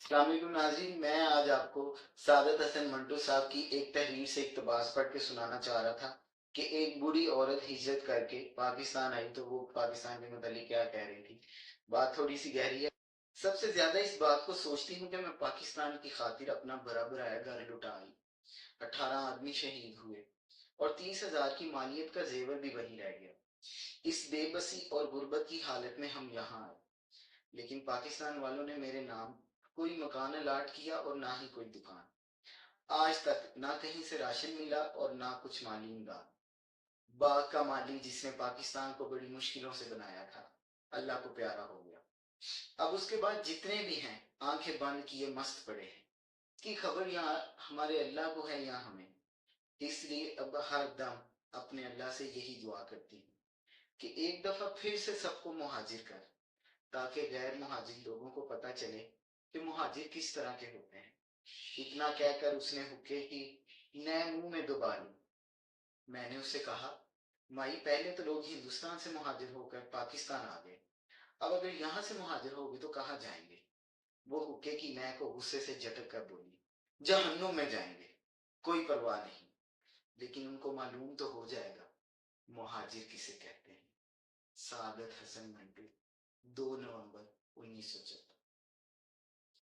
السلام علیکم ناظرین، میں آج آپ کو سعادت حسن منٹو صاحب کی ایک تحریر سے اقتباس پڑھ کے سنانا چاہ رہا تھا کہ ایک بوڑھی عورت ہجرت کر کے پاکستان آئی تو وہ پاکستان کے متعلق کیا کہہ رہی تھی۔ بات تھوڑی سی گہری ہے۔ سب سے زیادہ اس بات کو سوچتی ہوں کہ میں پاکستان کی خاطر اپنا برا برایا گھر لٹا آئی، 18 آدمی شہید ہوئے اور 30,000 کی مالیت کا زیور بھی وہی رہ گیا۔ اس بے بسی اور غربت کی حالت میں ہم یہاں آئے، لیکن پاکستان والوں نے میرے نام کوئی مکان الاٹ کیا اور نہ ہی کوئی دکان۔ آج تک نہ کہیں سے راشن ملا اور نہ کچھ مالی امداد۔ باغ کا مالی جس نے پاکستان کو بڑی مشکلوں سے بنایا تھا، اللہ کو پیارا ہو گیا۔ اب اس کے بعد جتنے بھی ہیں آنکھیں بند کیے مست پڑے ہیں۔ اس کی خبر یہاں ہمارے اللہ کو ہے یا ہمیں؟ اس لیے اب ہر دم اپنے اللہ سے یہی دعا کرتی ہوں کہ ایک دفعہ پھر سے سب کو مہاجر کر، تاکہ غیر مہاجر لوگوں کو پتہ چلے کہ مہاجر کس طرح کے ہوتے ہیں۔ اتنا کہہ کر اس نے حکے کی نئے منہ میں دبا لی۔ میں نے اس سے کہا، مائی پہلے تو لوگ ہندوستان سے مہاجر ہو کر پاکستان آ گئے، اب اگر یہاں سے مہاجر ہوگے تو کہاں جائیں گے؟ وہ حکے کی نئے کو غصے سے جھٹک کر بولی، جہنم میں جائیں گے، کوئی پرواہ نہیں، لیکن ان کو معلوم تو ہو جائے گا مہاجر کسے کہتے ہیں۔ سعادت حسن منٹو، 2 نومبر 1974۔